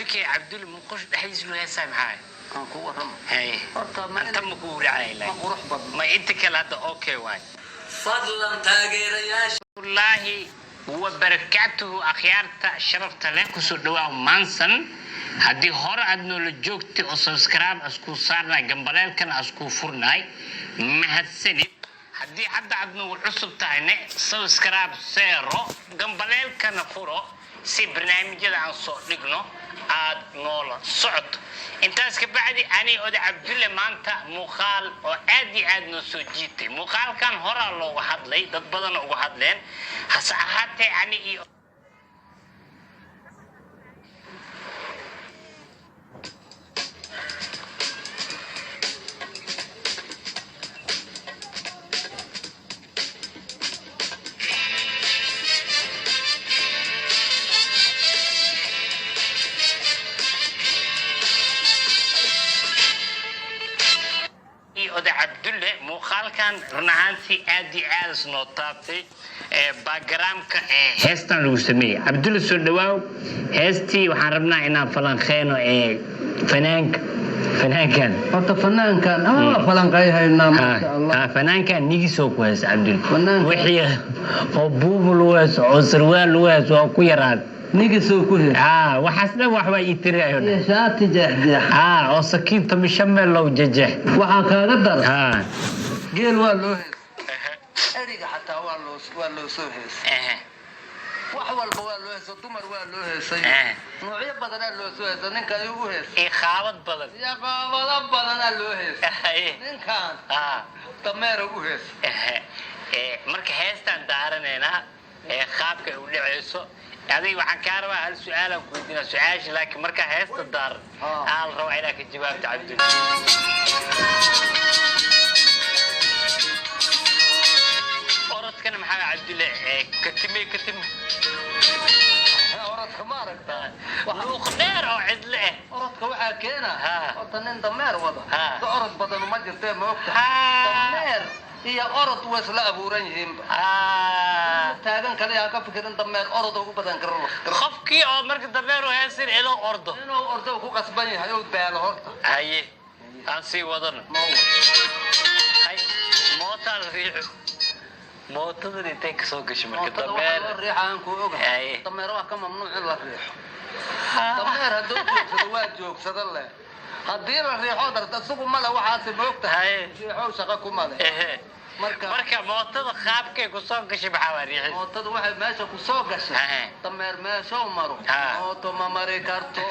fikir Abdul muqosh dhaxdiis loo heesay maxay kan ku waran hay horta ma inta ma ku raacay ma qurux badan ma inta kale hada okay waay fadlan taageerayaasha wallahi وبركاته أخيارتا شرفت لك وسودوا مانسن هدي هور أدنو لجوكتي أو سبسكرايب أسكو صارنا جنباليل كان أسكو فرناي مهتسني هدي حد أدنو العصب تاعنا سبسكرايب سيرو جنباليل كان فرو سي برنامج عن صوت لقنو عاد نولا صعد intaas ka bacdi ani oo Abdulle maanta muuqaal oo aad noo soo jiitay muuqaalkan hore loo hadlay dad badan oo hadleen hasa ahaatee ani iyo Abdulle muuqaalkan runaantii aad noo taabtay background-ka heestan lagu sameeyay Abdulle soo dhawaaw heestii waxaan rabnaa inaan falanqeeno fanaankan horta fanaankan la falanqeeyayna ma sha Allah fanaankan nigisoo ku hees Abdulle wixii oo buubul wees oo sarwaal wees oo ku yaraad nigisoo ku hees waxaasna wax way itirayo shaati jeexjeex oo sakiinta mishamel loo jejeex waxa kaaga dar geel waa loo hees eriga xataa waa loo soo hees wax walba waa loo hees dumar waa loo heesay noocyo badan loo soo hees ninka ay ugu hees qaabad badan loo hees ninkan dameer ugu hees marka heestan daaranayna qaabka u dhaceyso هذه وحكار وهل سؤالك ودينا سؤالش لكن مركا هيست الدار الروعي لك الجواب تعبدون أردت كان محاجة عبدالله كتمي أردت كمارك وحلوق دير أو عدله أردت كوحا كينا وطنين دمير وضع أردت بدن ومجر فيه موقت دمير هي أرض وسلا أبو رنجهم تاجن كذا ياك فكرن دمير أرض وكو بدن كرر خفكي أو مرك دمير ويصير إلى أرض إنه أرض وكو قصبني هيو بيان أرض هاي أنسي وضن هاي موت الريح موت الريح تكسوكش مرك دمير الريح عنكو أوجه دمير واحد كم ممنوع إلا الريح دمير هدوك سدوات جوك سدله هدير الريح هذا تسوق ملا وحاسب وقتها ريحو شقكو ملا marka mootada qaabkay ku soo gashay baxawariixi mootada waxa meesha ku soo gashay dameer meesha maro mooto ma mari karto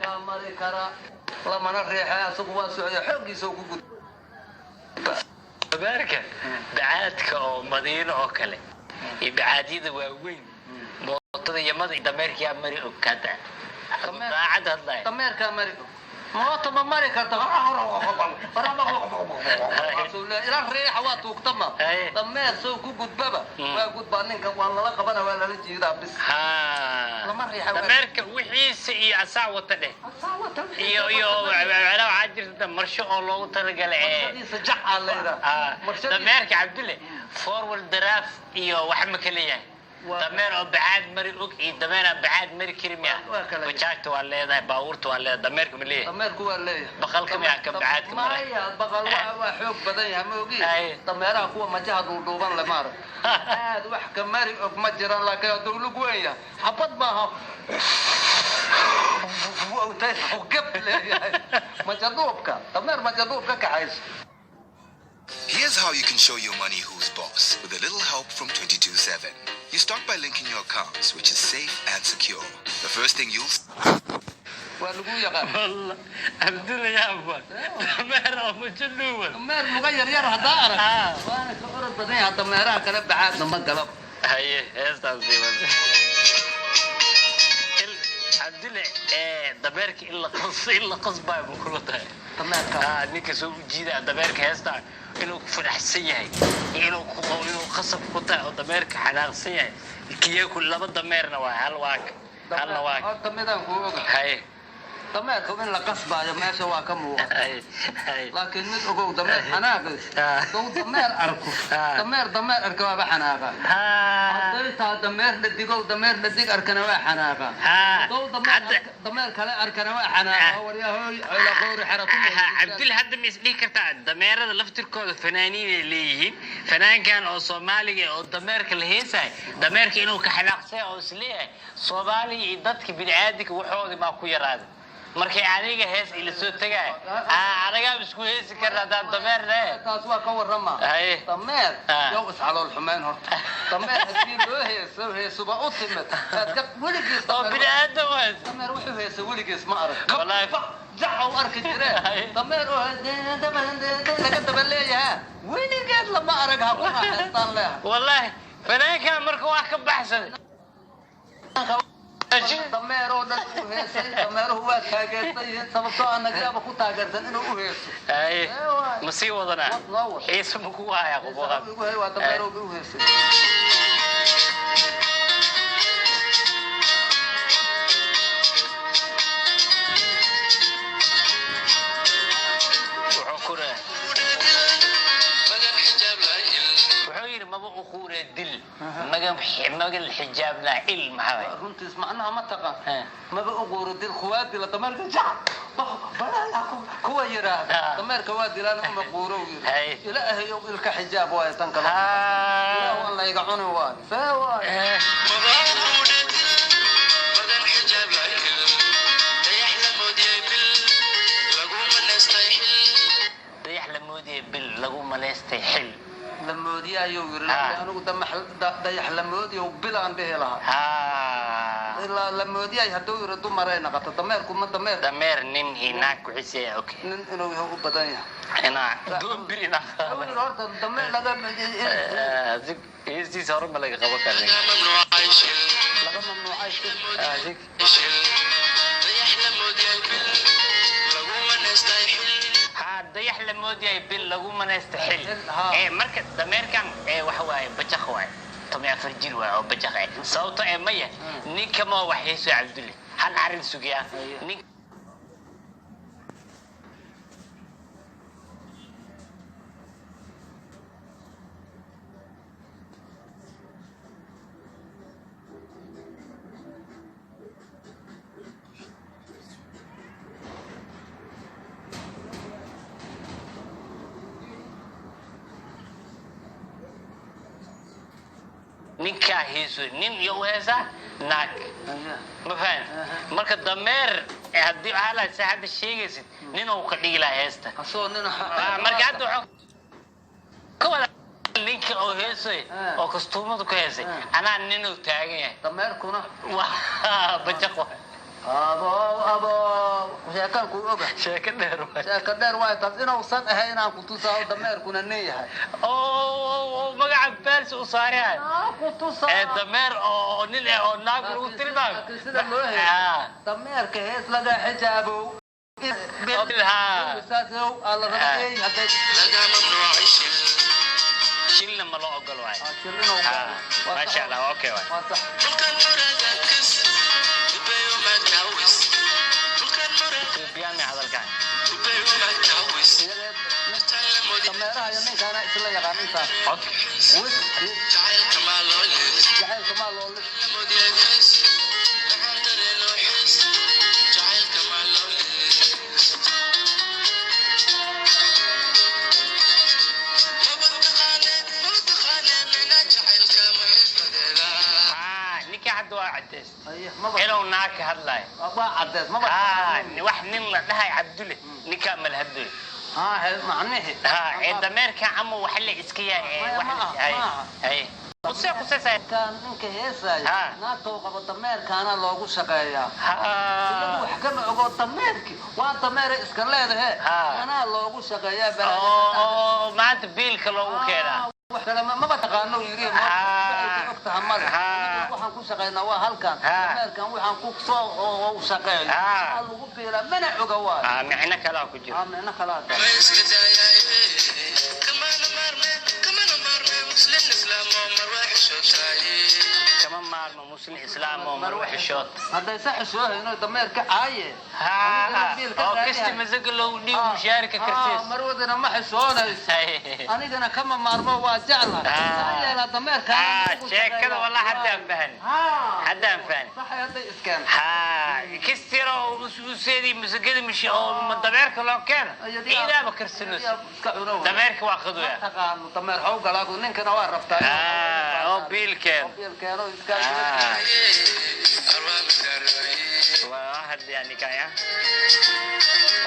ka mari kara lama riixay asugu waa socday xogiisa ku gud barka baadka oo madiino oo kale ibaadida waa weyn mootada yamada dameerkii mari oo kada daacad hadlay dameerka mari موت ما مريك إلى الريح واتوك تما تما سوق جود بابا وجود بانين كان والله لا قبنا ولا نجي ذا بس لما الريح أمريكا وحيس هي أساوة تله يو على عاجر مرشو الله ترجع له سجع على ده أمريكا عبدالله فورورد دراف يو وحمك ليه دمير بعاد مري اوكي دمير بعاد مري كريميا وجاكتو ولا هذا باورتو ولا دميركم ليه دميركم ولا بقلكم يا كم بعادكم ما هي بقل وحوق بدن يا موجي دميرها كو ما جهد دوبان لمار هذا وحك مري اوك ما جران لك دولو ويا حبط ما وقبل ما جدوبك دمير ما جدوبك كعايز. Here's how you can show your money who's boss with a little help from 22/7. You start by linking your accounts, which is safe and secure. The first thing you'll والله عبدالله يا أبو دمير مجنون دمير مغير يرها دارك وانا كأرد بدنيا دميرها كلب بعاد لما قلب هي استاذي عبدالله دميرك إلا قص باي بكل ده دميرك نيك سو جيدا دميرك هستا إنه فرحسين هاي إنه قصب قطع دميرك حناقسين هاي كي يأكل لبض دميرنا وهل واك هل واك دميرنا هاي dameerka in la qasbaayo meesha waa ka muuqda laakiin mid ogow dameer xanaaqis dow dameer arko dameer arka waa xanaaqa hadday taa dameer dhadig arkana waa xanaaqa dow dameer kale arkana waa xanaaqa waryahoy ila qoori xaratu Abdul hadda misli karta dameerada laftirkooda fanaaniin leeyihiin fanaankan oo Soomaaliga oo dameerka la heesay dameerka inuu ka xanaaqsay oo isleeyahay Soomaaliga iyo dadka bini'aadamka waxooda ma ku yaraado markay aniga hees ila soo tagay anaga isku heesi karnaa dameerna taas waa ka warrama dameer yow iscalool xumaan horta dameer hadii loo heeso ba u timid dadka weligiis oo bini'aadam waa dameer wuxuu heesay weligiis ma arag wallahi jaxo arki jireen dameer oo laga dabaleeyahay weligeed lama arag ha ku heestaan leeyahay wallahi fanaanka marka wax ka baxsan dameer oo dhan u heesay dameeruhu waa taageertay sababtoo anaga ku taageersan inuu u heeso ma sii wadana heeso ma ku haya qodob waa dameer oo u heesay دل مجا الحجاب لا علم هاي كنت اسمعناها منطقة ما بقول دل خواتي لتمرك جع بلا كوا يرى تمرك خواتي لا نقوم بقولوا لا هي يلك حجاب واي تنقل لا والله يقعون واي فواي لغو ما نستحل لمودي أيوة أنا قد ضيح لمودي وبلا به لها إلا لمودي أي هدو يردو مرينا قط دمير كم دمير نين هناك وحسي أوكي نين إنه هو بدنيا أنا دوم برينا دمير لقى زك يزي صار ملاك خبر كذي ممنوع عيش لقى ممنوع عيش زك ضيح لمودي لغو ما نستحل ضيح لمودي بين لغو ما نستحل مركز دمير كان waxa waaye bajaq waay tamay farjil waay oo bajaq ay sababta ay maya ninka ma waxayso Cabdulle han arin sugiya nin ninka heeso nin iyo heesa naag ma faham marka dameer hadii hala saacada sheegaysid nin uu ka dhigi lahaa heesta asoo nin marka hadda ka wada ninka oo heesay oo kastuumadu ka heesay ana nin uu taagan yahay dameerkuna waa bajaq abo sheekan ku oga sheeka dheer waa taas inuu san ahay inaan ku tusaao dameerkuna nin yahay oo magaca baals u saaray ku tusaao dameer oo nin oo naag lagu tilmaam sida loo heeyo dameerka hees laga xijaabo bilha saasow alla rabay haday laga mamnuuc shilna ma loo ogol waay ma sha Allah okay waay بيامي هذا الكائن dameeraha iyo ninkaana isla yaqaan inta cod jacayl kamaal loo عدس إلو ناك هالله ما عدس ما واحد من لها عبدله نكمل هدول معنيه الدمير كان عمو وحل إسكيا هاي قصة كان إنك هيساي ناتو قبل الدمير كان لوجو شقيا وحكم عقود الدمير وأنت دمير إسكالله ده أنا لوجو شقيا ما تبيل كلو كذا ما بتقانو يريم ما تحمل waxaan ku shaqeynaa waa halkan meelkan waxaan ku soo shaqeeyo lagu fiira mana oga waa macna kala ku jiro macna kala كمان maarmo muslim islaam oo mar wax xishood hadday sax soo hayno dameerka caaye oo kisti masaga loo dhiibo mushaarika kartiis marwadana ma xishoonayso anigana kama maarmo waa jeclahay yeela dameerka sheekada wallahi haddaan fahan sax hadday iskaan kistiro useedi masagada mishi oo dameerka loo keeno iidaaba karsanus dameerka waa qadooya taqaan dameer haw galaagu ninkana waa rabtaa oo biilkeeno iskaan واحد يعني كايا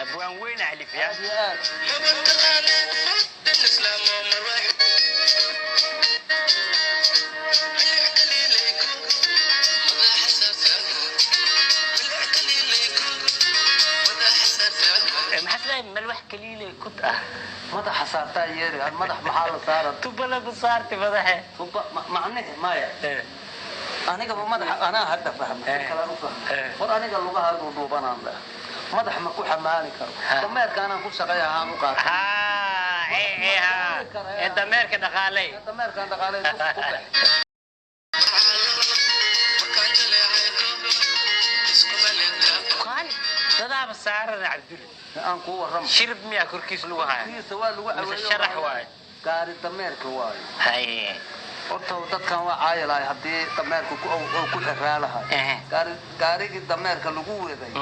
ابوان وين احلف يا محسن ملوح كليله كنت مدح صارتا يري المدح محل صارت تبلا بصارت مدحه معناه مايا aniga madax ana hadda fahmay kala u fahmay war aniga lugaha duubanaan la madax ma ku xamaali karo dameerka aan ku shaqeeyaa u qaad dameerka dhaqaalay dadaaba saaran abdul aan ku waram shirb miya korkiis lagu hayo waa lagu aweeyo sharax waay gaari dameerka waay hay horta dadkan waa caayilay hadii dameerku ku xiraalaha gaarigi dameerka lagu weeday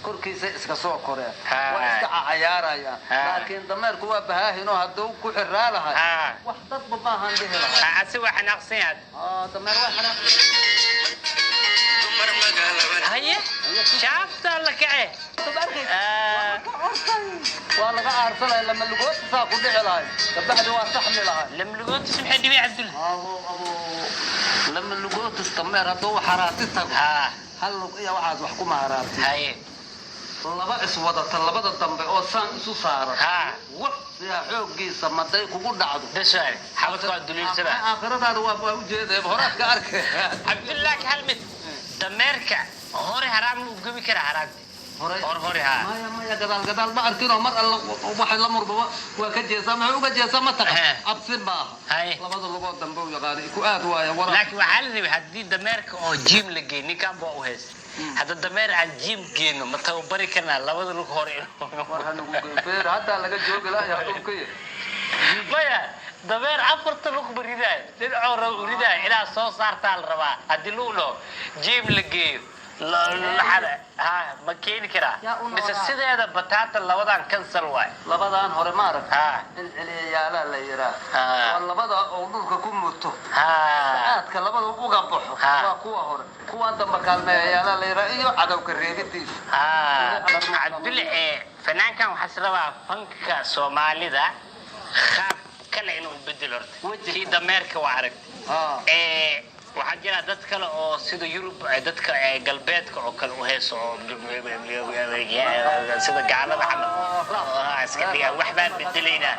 korkiisa iska soo koreen waa iska cayaarayaan laakiin dameerku waa baahino haduu ku xiraalaha wax dad baahan leeyahay asi waa xanaaqsan dameer waa xanaaqsan haye shaafta la kacay waa laga aarsanay lama lugood saa ku dhici lahay kabacdi waa saxmi lahay lama lugood simxay dhibi abdul lama lugood dameer haduu xaraati tago hal lug iyo waxaad wax ku maharaati haye laba iswadata labada dambe oo saan isu saaran wax ya xoogiisa maday kugu dhacdo dashay xabadka duliilsada aakhiradaada waa u jeeday horaadka arkay abdullah halmid dameerka hore haram u gabi kara haraamti hore ha maya gadaal ma arkino mar alla waxa la murba waa ka jeesa ma uga jeesa ma taqa absin baa labada lugood dambe u yaqaan ku aad waaya wara laakiin waxa la rabaa hadii dameerka oo jim la geeyni kan baa u hees hada dameer aan jim geeyno ma taw bari kana labada lug hore war hanu beer hada laga joogi laa dhulkay maya dameer afarta lug bariday dad cawra uriday ila soo saartaa la rabaa hadii loo jim la geeyo lahada ma keeni karaa mise sideeda bataata labadan kansal waay labadan hore ma arag ilciyaala la yiraa labada oo dhulka ku murto saadka labada uga baxo waa kuwa hore kuwa damba kalmeeyaala la yiraa iyo cadawka reebidiisa abdul fanaankan waxa rabaa fanka Soomaalida qaab kale inuu bedelo tii dameerka waa arag waxaa jira dad kale oo sida Yurub dadka galbeedka oo kale u heeso sida gaalada camal iska dhiga wax baan bedelayna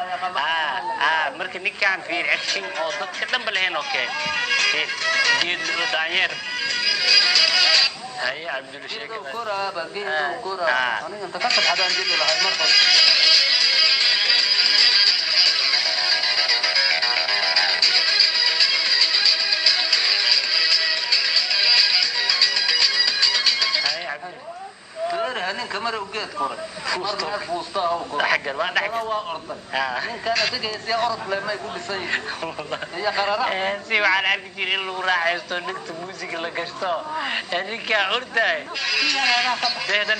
marka ninkan fiir action oo dadka dhanba lahayn oo kale geed loo daanyeer hay abdul sheekh kora aniga inta ka xadaan jidii lahayd marka كمرة وجيت كورة مرة فوسطة أو كورة حجر ما حجر أرض إن كان تجي زي أرض لما يقول لي سيء هي قرارة سيو على الكثير اللي راح يستون نكتب موسيقى اللي قشطه يعني كأرضه ده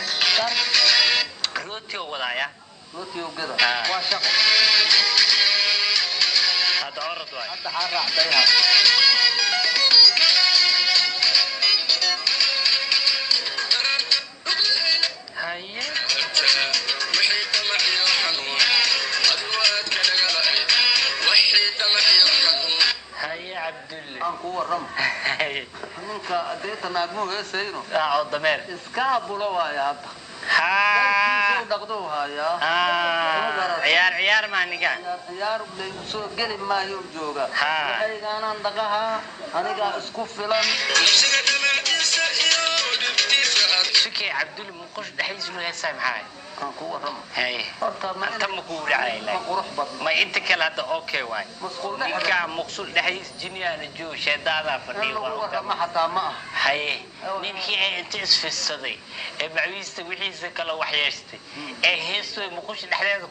روتيو ولا يا روتيو كده واشق هذا أرض واي هذا حارة عديها أنكو الرم منك أديت ناقمو هسينو ضمير إسكابولو يا هذا دقدوها يا عيار ما نيجا عيار بليسو قلب ما يوجوغا هاي أنا ندقها أنا اسكو فلان سكي عبد المقص دحيس إنه هسه معاي كان قوة رم هاي horta ma أنت مقول علي ma qurux badna ما أنت كلا هذا أوكي واي مسؤول ninka maqsuud dhaxdiis jiniyaan joo sheedaada fadhiyo ma xataa ma ah haye ninkii ay inta isfisaday ee macwiista wixiisa kala waxyeestay ee heesto muqusha dhaxdeeda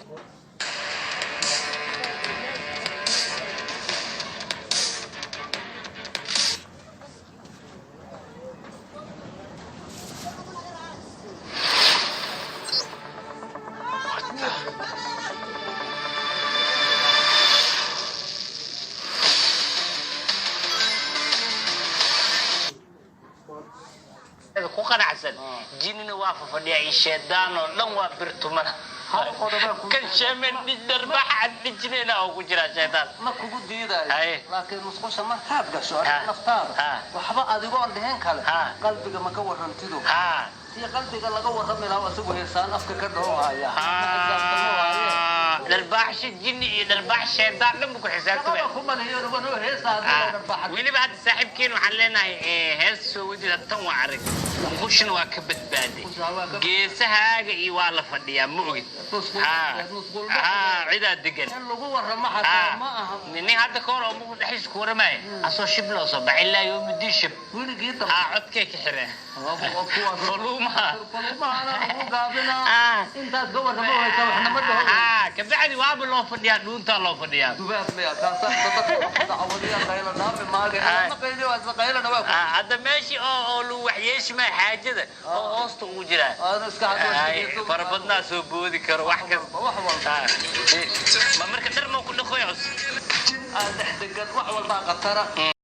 ku qanacsan jinina waa fadhiya sheedaan oo dhan waa birtumana kan sheemen darbax ad dijinayna oo ku jira sheedaan ma kugu diidayo laakiin musqusha markaad gasho naftaada waxba adigoo dhehen kale qalbiga ma ka warantido si qalbiga laga warrami lahaa asagu heesaan afka ka dhawaya darbax jinni iyo darbax sheedaan dhan ku xisaabtay kuma leeyahay inuu heesaan darbax weliba had saaxiibkeen waxaan leenahay hees soo wadida tan waa arag muqushin waa ka badbaaday geesahaaga iyo waa la fadhiyaa ma ogid cidaa degan lagu warramo xataa ma aha nin hadda koor oo muqu dhaxis ku warmay asoo shib loo soo baxay ilaa yoom dishib weligii codkay ka xireen فلوما أنا مقابلة أنت تقول ما هو يسوي ما ده كبعد واب الله فديا دون تالله فديا تبعت لي كاسة تعودية قيلة نام ما قيلة ما قيلة وقيلة نواف هذا ماشي لو وحيش ما حاجة ده أوست وجرا أنا اسكت فربنا سبودي كرو وحكم ما مركز درمو كل خويا هذا حدقت وحول ما قطرة